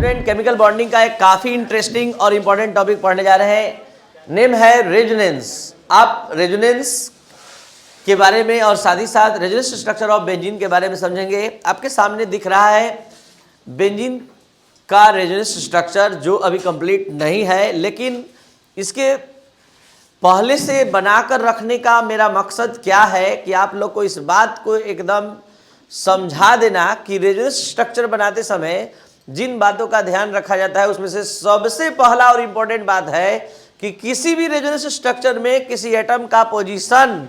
Student, chemical bonding का एक काफ़ी इंटरेस्टिंग और इम्पॉर्टेंट टॉपिक पढ़ने जा रहे हैं। नेम है रेजोनेंस। आप रेजोनेंस के बारे में और साथ ही साथ रेजोनेंस स्ट्रक्चर ऑफ बेंजीन के बारे में समझेंगे। आपके सामने दिख रहा है बेंजीन का रेजोनेंस स्ट्रक्चर, जो अभी कंप्लीट नहीं है, लेकिन इसके पहले से बनाकर रखने का मेरा मकसद क्या है कि आप लोग को इस बात को एकदम समझा देना कि रेजोनेंस स्ट्रक्चर बनाते समय जिन बातों का ध्यान रखा जाता है उसमें से सबसे पहला और इम्पोर्टेंट बात है कि किसी भी रेजोनेंस स्ट्रक्चर में किसी एटम का पोजीशन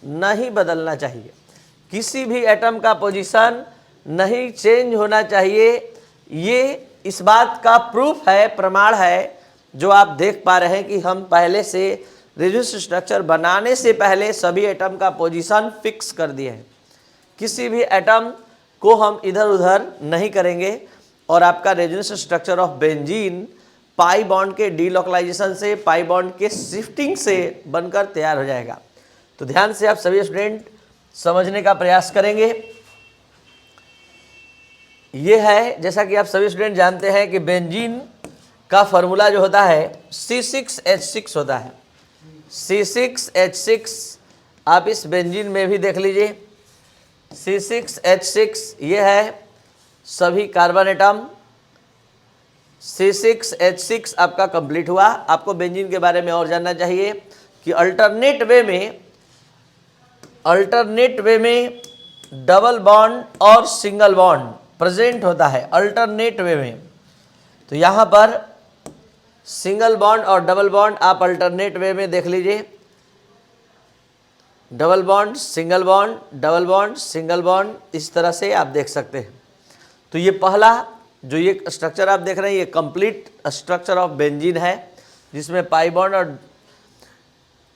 नहीं बदलना चाहिए। किसी भी एटम का पोजीशन नहीं चेंज होना चाहिए। ये इस बात का प्रूफ है, प्रमाण है, जो आप देख पा रहे हैं कि हम पहले से रेजोनेंस स्ट्रक्चर बनाने से पहले सभी एटम का पोजीशन फिक्स कर दिए हैं। किसी भी एटम को हम इधर उधर नहीं करेंगे और आपका resonance structure of benzene pi bond के डीलोकलाइजेशन से, पाई बॉन्ड के शिफ्टिंग से बनकर तैयार हो जाएगा। तो ध्यान से आप सभी स्टूडेंट समझने का प्रयास करेंगे। ये है, जैसा कि आप सभी स्टूडेंट जानते हैं कि बेंजीन का फॉर्मूला जो होता है C6H6 होता है। C6H6 आप इस बेंजीन में भी देख लीजिए। C6H6 ये है सभी कार्बन एटम। C6H6 आपका कंप्लीट हुआ। आपको बेंजीन के बारे में और जानना चाहिए कि अल्टरनेट वे में डबल बॉन्ड और सिंगल बॉन्ड प्रेजेंट होता है अल्टरनेट वे में। तो यहाँ पर सिंगल बॉन्ड और डबल बॉन्ड आप अल्टरनेट वे में देख लीजिए। Double bond, single bond, double bond, single bond, इस तरह से आप देख सकते हैं। तो ये पहला जो ये स्ट्रक्चर आप देख रहे हैं, ये कंप्लीट स्ट्रक्चर ऑफ बेंजीन है, जिसमें पाई बॉन्ड और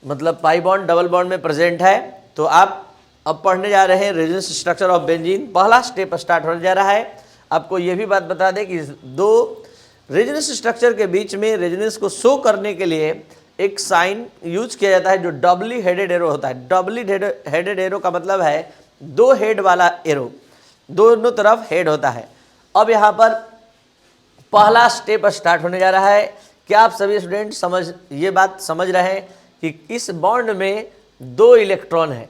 मतलब पाई बॉन्ड डबल बॉन्ड में प्रेजेंट है। तो आप अब पढ़ने जा रहे हैं रेजोनेंस स्ट्रक्चर ऑफ बेंजीन। पहला स्टेप स्टार्ट होने जा रहा है। आपको ये भी बात बता दें कि दो रेजोनेंस स्ट्रक्चर के बीच में रेजोनेंस को शो करने के लिए एक साइन यूज किया जाता है जो डबली हेडेड एरो होता है। डबली हेडेड एरो का मतलब है दो हेड वाला एरो, दोनों तरफ हेड होता है। अब यहाँ पर पहला स्टेप स्टार्ट होने जा रहा है। क्या आप सभी स्टूडेंट ये बात समझ रहे हैं कि इस बॉन्ड में दो इलेक्ट्रॉन है।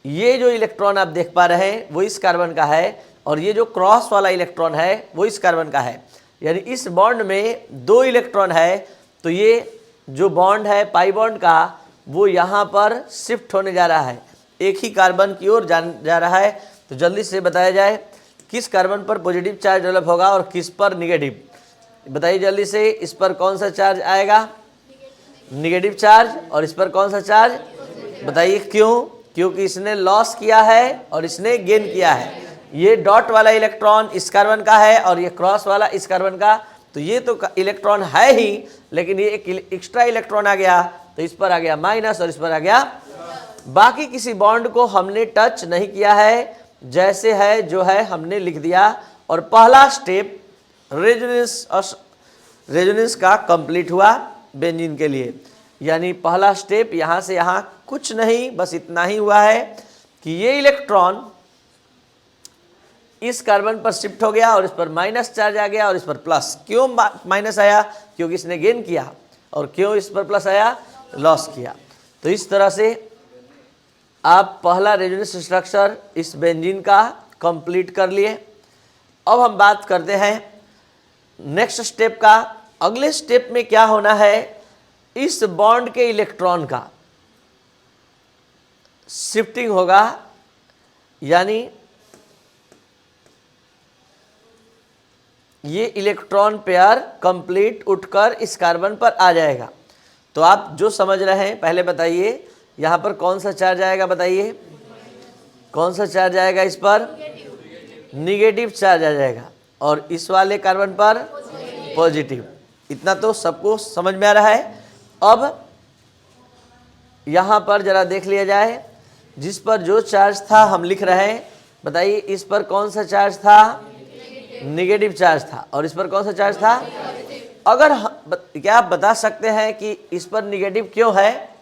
ये जो इलेक्ट्रॉन आप देख पा रहे हैं वो इस कार्बन का है, और ये जो क्रॉस वाला इलेक्ट्रॉन है वो इस कार्बन का है। यानी इस बॉन्ड में दो इलेक्ट्रॉन है। तो ये जो बॉन्ड है पाई बॉन्ड का, वो यहाँ पर शिफ्ट होने जा रहा है, एक ही कार्बन की ओर जा रहा है। तो जल्दी से बताया जाए किस कार्बन पर पॉजिटिव चार्ज डेवलप होगा और किस पर निगेटिव। बताइए जल्दी से, इस पर कौन सा चार्ज आएगा? Negative charge. और इस पर कौन सा चार्ज? बताइए क्यों? क्योंकि इसने लॉस किया है और इसने गेन किया है। ये डॉट वाला इलेक्ट्रॉन इस कार्बन का है और ये क्रॉस वाला इस कार्बन का। तो ये तो इलेक्ट्रॉन है ही, लेकिन ये एक एक्स्ट्रा इलेक्ट्रॉन आ गया, तो इस पर आ गया माइनस और इस पर आ गया। बाकी किसी बॉन्ड को हमने टच नहीं किया है, जैसे है जो है हमने लिख दिया। और पहला स्टेप रेजोनेंस का कंप्लीट हुआ बेंजीन के लिए। यानी पहला स्टेप यहाँ से यहाँ कुछ नहीं, बस इतना ही हुआ है कि ये इलेक्ट्रॉन इस कार्बन पर शिफ्ट हो गया और इस पर माइनस चार्ज आ गया और इस पर प्लस। क्यों माइनस आया? क्योंकि इसने गेन किया। और क्यों इस पर प्लस आया? लॉस किया। तो इस तरह से आप पहला रेजोनेंस स्ट्रक्चर इस बेंजीन का कंप्लीट कर लिए। अब हम बात करते हैं नेक्स्ट स्टेप का। अगले स्टेप में क्या होना है? इस बॉन्ड के इलेक्ट्रॉन का शिफ्टिंग होगा, यानी ये इलेक्ट्रॉन पेयर कंप्लीट उठकर इस कार्बन पर आ जाएगा। तो आप जो समझ रहे हैं पहले बताइए, यहाँ पर कौन सा चार्ज आएगा? बताइए कौन सा चार्ज आएगा? इस पर निगेटिव चार्ज आ जाएगा और इस वाले कार्बन पर पॉजिटिव। इतना तो सबको समझ में आ रहा है। अब यहाँ पर जरा देख लिया जाए, जिस पर जो चार्ज था हम लिख रहे हैं। बताइए इस पर कौन सा चार्ज था? निगेटिव चार्ज था। और इस पर कौन सा चार्ज था? अगर क्या आप बता सकते हैं कि इस पर निगेटिव क्यों है?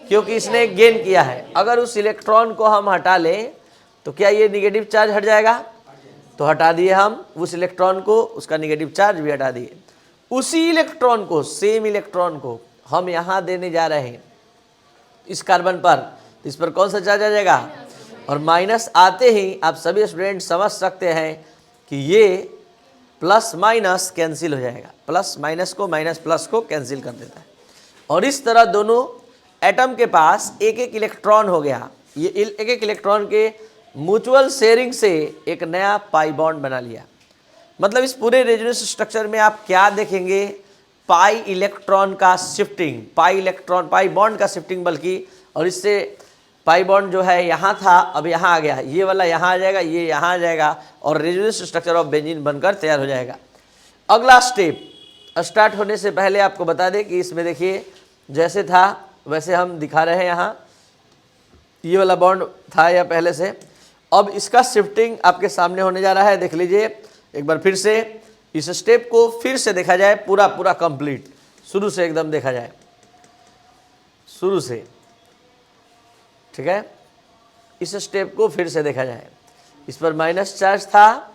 क्योंकि इसने गेन किया है। अगर उस इलेक्ट्रॉन को हम हटा लें तो क्या ये निगेटिव चार्ज हट जाएगा? तो हटा दिए हम उस इलेक्ट्रॉन को, उसका नेगेटिव चार्ज भी हटा दिए। उसी इलेक्ट्रॉन को, सेम इलेक्ट्रॉन को हम यहाँ देने जा रहे हैं इस कार्बन पर, तो इस पर कौन सा चार्ज आ जाएगा, और माइनस आते ही आप सभी स्टूडेंट समझ सकते हैं कि ये प्लस माइनस कैंसिल हो जाएगा, प्लस माइनस को, माइनस प्लस को कैंसिल कर देता है। और इस तरह दोनों एटम के पास एक एक इलेक्ट्रॉन हो गया। ये एक एक इलेक्ट्रॉन के म्यूचुअल शेयरिंग से एक नया पाई बॉन्ड बना लिया। मतलब इस पूरे रेजोनेंस स्ट्रक्चर में आप क्या देखेंगे, पाई इलेक्ट्रॉन का शिफ्टिंग, पाई बॉन्ड का शिफ्टिंग बल्कि, और इससे पाई बॉन्ड जो है यहाँ था अब यहाँ आ गया, ये वाला यहाँ आ जाएगा, ये यहाँ आ जाएगा, और रेजोनेंस स्ट्रक्चर ऑफ बेंजीन बनकर तैयार हो जाएगा। अगला स्टेप स्टार्ट होने से पहले आपको बता दें कि इसमें देखिए जैसे था वैसे हम दिखा रहे हैं। यहाँ ये वाला बॉन्ड था या पहले से, अब इसका शिफ्टिंग आपके सामने होने जा रहा है। देख लीजिए एक बार फिर से, इस स्टेप को फिर से देखा जाए, पूरा कंप्लीट शुरू से एकदम देखा जाए, शुरू से, ठीक है। इस स्टेप को फिर से देखा जाए, इस पर माइनस चार्ज था,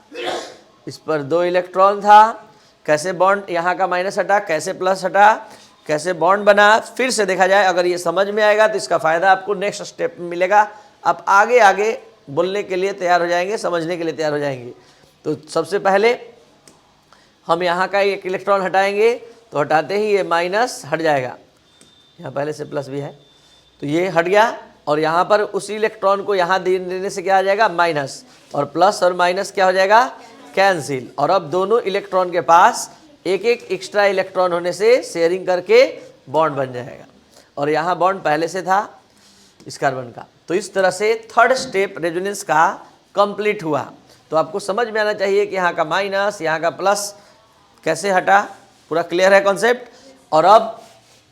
इस पर 2 इलेक्ट्रॉन था, कैसे बॉन्ड यहाँ का माइनस हटा, कैसे प्लस हटा, कैसे बॉन्ड बना, फिर से देखा जाए। अगर ये समझ में आएगा तो इसका फ़ायदा आपको नेक्स्ट स्टेप में मिलेगा। आप आगे आगे बोलने के लिए तैयार हो जाएंगे, समझने के लिए तैयार हो जाएंगे। तो सबसे पहले हम यहाँ का एक इलेक्ट्रॉन हटाएंगे, तो हटाते ही ये माइनस हट जाएगा, यहाँ पहले से प्लस भी है, तो ये हट गया। और यहाँ पर उसी इलेक्ट्रॉन को यहाँ देने से क्या आ जाएगा, माइनस, और प्लस और माइनस क्या हो जाएगा, कैंसिल। और अब दोनों इलेक्ट्रॉन के पास एक एक एक्स्ट्रा इलेक्ट्रॉन होने से शेयरिंग करके बॉन्ड बन जाएगा। और यहाँ बॉन्ड पहले से था इस कार्बन का। तो इस तरह से थर्ड स्टेप रेजोनेंस का कंप्लीट हुआ। तो आपको समझ में आना चाहिए कि यहाँ का माइनस, यहाँ का प्लस कैसे हटा, पूरा क्लियर है कॉन्सेप्ट। और अब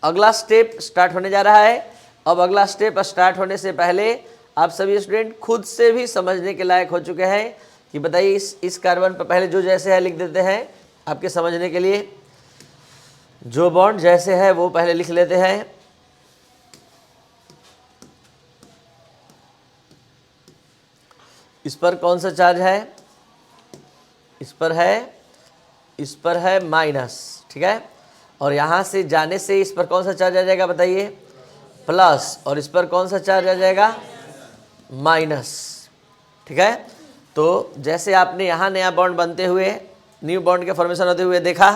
अगला स्टेप स्टार्ट होने जा रहा है। अब अगला स्टेप स्टार्ट होने से पहले आप सभी स्टूडेंट खुद से भी समझने के लायक हो चुके हैं कि बताइए इस कार्बन पर पहले जो जैसे है लिख देते हैं आपके समझने के लिए। जो बॉन्ड जैसे है वो पहले लिख लेते हैं। इस पर कौन सा चार्ज है, इस पर है माइनस, ठीक है। और यहाँ से जाने से इस पर कौन सा चार्ज आ जाएगा बताइए, प्लस, और इस पर कौन सा चार्ज आ जाएगा, माइनस, ठीक है। तो जैसे आपने यहाँ नया बॉन्ड बनते हुए, न्यू बॉन्ड के फॉर्मेशन होते हुए देखा,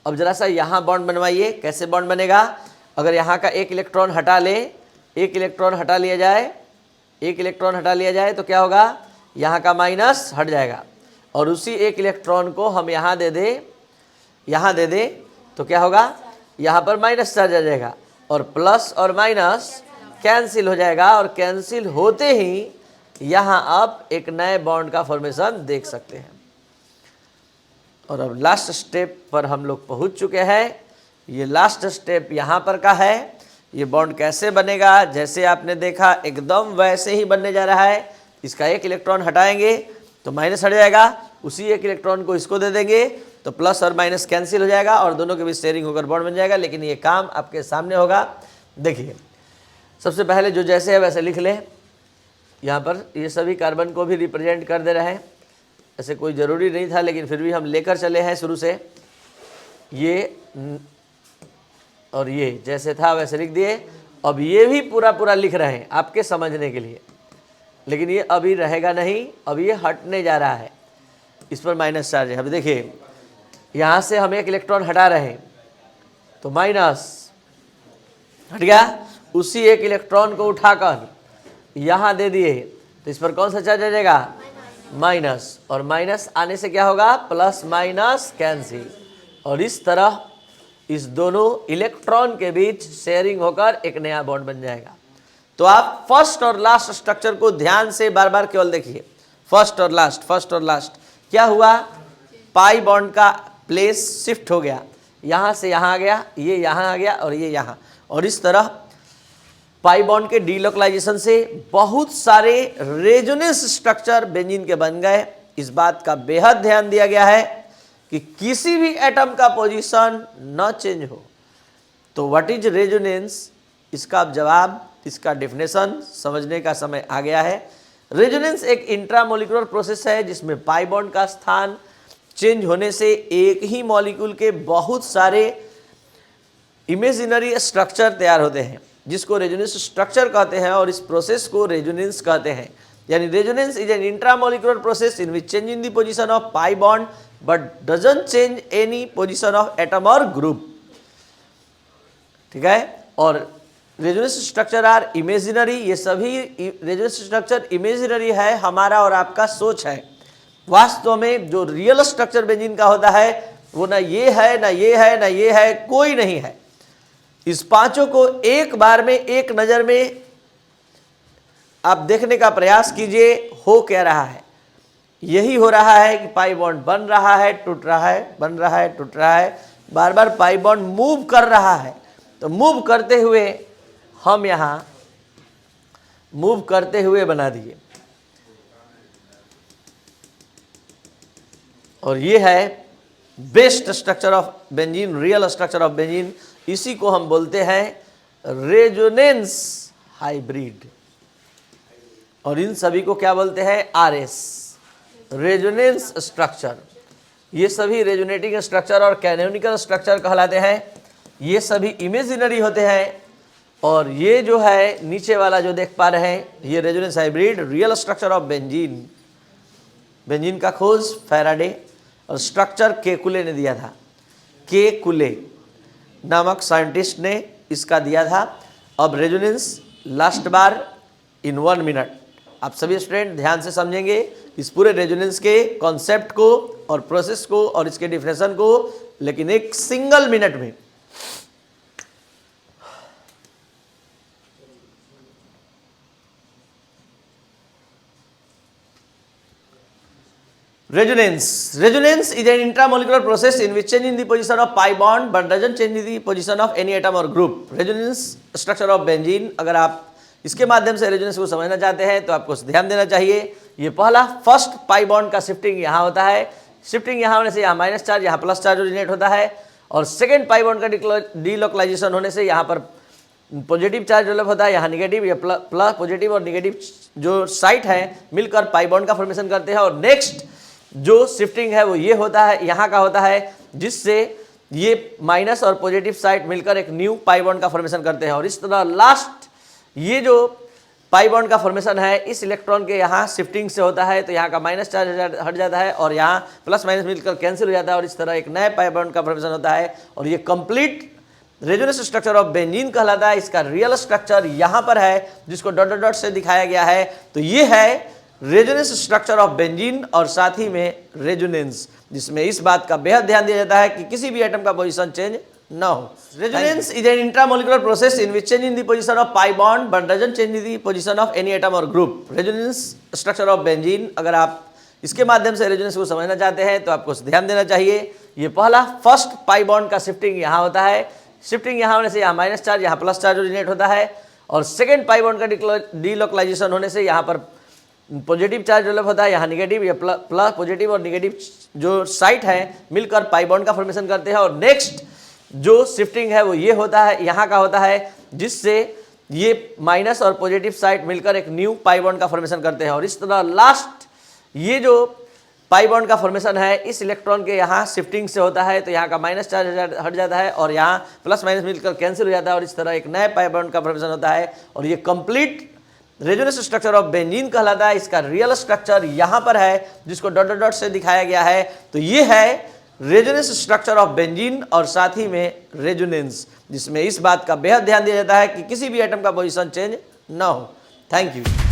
अब जरा सा यहाँ बॉन्ड बनवाइए। कैसे बॉन्ड बनेगा, अगर यहाँ का एक इलेक्ट्रॉन हटा ले, एक इलेक्ट्रॉन हटा लिया जाए, एक इलेक्ट्रॉन हटा लिया जाए तो क्या होगा, यहाँ का माइनस हट जाएगा। और उसी एक इलेक्ट्रॉन को हम यहाँ दे दे तो क्या होगा, यहाँ पर माइनस चार्ज आ जाएगा, और प्लस और माइनस कैंसिल हो जाएगा। और कैंसिल होते ही यहाँ आप एक नए बॉन्ड का फॉर्मेशन देख सकते हैं। और अब लास्ट स्टेप पर हम लोग पहुँच चुके हैं। ये लास्ट स्टेप यहाँ पर का है। ये बॉन्ड कैसे बनेगा, जैसे आपने देखा एकदम वैसे ही बनने जा रहा है। इसका एक इलेक्ट्रॉन हटाएंगे तो माइनस हट जाएगा, उसी एक इलेक्ट्रॉन को इसको दे देंगे तो प्लस और माइनस कैंसिल हो जाएगा और दोनों के बीच शेयरिंग होकर बॉन्ड बन जाएगा। लेकिन ये काम आपके सामने होगा। देखिए सबसे पहले जो जैसे है वैसे लिख लें। यहाँ पर ये सभी कार्बन को भी रिप्रेजेंट कर दे रहे हैं। ऐसे कोई ज़रूरी नहीं था लेकिन फिर भी हम लेकर चले हैं शुरू से। ये और ये जैसे था वैसे लिख दिए। अब ये भी पूरा लिख रहे हैं आपके समझने के लिए, लेकिन ये अभी रहेगा नहीं, अब ये हटने जा रहा है। इस पर माइनस चार्ज है। अभी देखिए यहाँ से हम एक इलेक्ट्रॉन हटा रहे हैं तो माइनस हट गया, उसी एक इलेक्ट्रॉन को उठाकर यहाँ दे दिए तो इस पर कौन सा चार्ज आ जाएगा, माइनस। और माइनस आने से क्या होगा, प्लस माइनस कैंसिल। और इस तरह इस दोनों इलेक्ट्रॉन के बीच शेयरिंग होकर एक नया बॉन्ड बन जाएगा। तो आप फर्स्ट और लास्ट स्ट्रक्चर को ध्यान से बार बार केवल देखिए, फर्स्ट और लास्ट। क्या हुआ, पाई बॉन्ड का प्लेस शिफ्ट हो गया, यहाँ से यहाँ आ गया, ये यहाँ आ गया और ये यहाँ। और इस तरह पाई बॉन्ड के डीलोकलाइजेशन से बहुत सारे रेजोनेंस स्ट्रक्चर बेंजीन के बन गए। इस बात का बेहद ध्यान दिया गया है कि किसी भी एटम का पोजीशन न चेंज हो। तो व्हाट इज रेजोनेंस, इसका अब जवाब, इसका डेफिनेशन समझने का समय आ गया है। रेजोनेंस एक इंट्रामोलिकुलर प्रोसेस है जिसमें पाई बॉन्ड का स्थान चेंज होने से एक ही मॉलिक्यूल के बहुत सारे इमेजिनरी स्ट्रक्चर तैयार होते हैं, जिसको रेजोनेंस स्ट्रक्चर कहते हैं, और इस प्रोसेस को रेजोनेंस कहते हैं। यानी resonance is an intramolecular process in which change in the position of pi bond but doesn't change any position of atom और ग्रुप। ठीक है, और रेजोनेंस स्ट्रक्चर आर इमेजिनरी, ये सभी रेजोनेंस स्ट्रक्चर इमेजिनरी है, हमारा और आपका सोच है। वास्तव में जो रियल स्ट्रक्चर बेंजीन का होता है वो ना ये है, ना ये है, ना ये है, कोई नहीं है। इस पांचों को एक बार में, एक नज़र में आप देखने का प्रयास कीजिए, हो क्या रहा है। यही हो रहा है कि पाई बॉन्ड बन रहा है, टूट रहा है, बन रहा है, टूट रहा है, बार बार पाई बॉन्ड मूव कर रहा है। तो मूव करते हुए हम यहाँ मूव करते हुए बना दिए, और ये है best structure of benzene, real structure of benzene. इसी को हम बोलते हैं रेजोनेंस हाइब्रिड, और इन सभी को क्या बोलते हैं? RS, resonance structure. ये सभी रेजोनेटिंग स्ट्रक्चर और कैनोनिकल स्ट्रक्चर कहलाते हैं। ये सभी इमेजिनरी होते हैं, और ये जो है नीचे वाला जो देख पा रहे हैं, ये resonance hybrid real structure of benzene. Benzene का खोज फैराडे और स्ट्रक्चर केकुले ने दिया था। केकुले नामक साइंटिस्ट ने इसका दिया था। अब रेजोनेंस लास्ट बार इन 1 मिनट आप सभी स्टूडेंट ध्यान से समझेंगे इस पूरे रेजोनेंस के कॉन्सेप्ट को और प्रोसेस को और इसके डिफिनेशन को, लेकिन एक सिंगल मिनट में। Resonance is an intramolecular process in which change in the position of pi bond but doesn't change the position of any atom or group. Resonance structure of benzene, अगर आप इसके माध्यम से resonance को समझना चाहते हैं तो आपको ध्यान देना चाहिए। ये पहला फर्स्ट पाई बॉन्ड का शिफ्टिंग यहाँ होता है, शिफ्टिंग यहाँ होने से यहाँ माइनस चार्ज, यहाँ प्लस चार्ज ओरिजिनेट होता है, और सेकेंड पाई बॉन्ड का डीलोकलाइजेशन होने से यहाँ पर पॉजिटिव चार्ज डेवलप होता है, यहाँ निगेटिव, या प्लस पॉजिटिव और निगेटिव जो साइट है मिलकर पाई बॉन्ड का फॉर्मेशन करते हैं। और नेक्स्ट जो शिफ्टिंग है वो ये होता है, यहाँ का होता है, जिससे ये माइनस और पॉजिटिव साइड मिलकर एक न्यू पाई बॉन्ड का फॉर्मेशन करते हैं। और इस तरह लास्ट ये जो पाई बॉन्ड का फॉर्मेशन है इस इलेक्ट्रॉन के यहाँ शिफ्टिंग से होता है, तो यहाँ का माइनस चार्ज हट जाता है और यहाँ प्लस माइनस मिलकर कैंसिल हो जाता है, और इस तरह एक नए पाई बॉन्ड का फॉर्मेशन होता है। और ये complete resonance structure of benzene कहलाता है। इसका रियल स्ट्रक्चर यहाँ पर है, जिसको डॉट डॉट डॉट से दिखाया गया है। तो ये है रेजोनेंस स्ट्रक्चर ऑफ बेंजीन, और साथ ही में रेजोनेंस, जिसमें इस बात का बेहद ध्यान दिया जाता है कि किसी भी एटम का पोजीशन चेंज ना हो। Resonance is an intramolecular process in which change in the position of pi bond but doesn't change the position of any atom और group. Resonance structure of benzene, अगर आप इसके माध्यम से रेजोनेंस को समझना चाहते हैं तो आपको ध्यान देना चाहिए। ये पहला फर्स्ट पाई बॉन्ड का शिफ्टिंग यहाँ होता है, शिफ्टिंग यहाँ होने से यहाँ माइनस चार्ज, यहाँ प्लस चार्ज ओरिजिनेट होता है, और सेकेंड पाई बॉन्ड का डीलोकलाइजेशन होने से यहाँ पर पॉजिटिव चार्ज डेवलप होता है, यहाँ निगेटिव, या प्लस पॉजिटिव और निगेटिव जो साइट है मिलकर पाई बॉन्ड का फॉर्मेशन करते हैं। और नेक्स्ट जो शिफ्टिंग है वो ये होता है, यहाँ का होता है, जिससे ये माइनस और पॉजिटिव साइड मिलकर एक न्यू पाई बॉन्ड का फॉर्मेशन करते हैं। और इस तरह लास्ट ये जो पाई बॉन्ड का फॉर्मेशन है इस इलेक्ट्रॉन के यहाँ शिफ्टिंग से होता है, तो यहाँ का माइनस चार्ज हट जाता है और यहाँ प्लस माइनस मिलकर कैंसिल हो जाता है, और इस तरह एक नए पाई बॉन्ड का फॉर्मेशन होता है। और ये complete resonance structure of benzene कहलाता है। इसका रियल स्ट्रक्चर यहाँ पर है, जिसको डॉट डॉट डॉट से दिखाया गया है। तो ये है रेजोनेंस स्ट्रक्चर ऑफ बेंजीन, और साथ ही में रेजोनेंस, जिसमें इस बात का बेहद ध्यान दिया जाता है कि किसी भी एटम का पोजीशन चेंज ना हो। Thank you.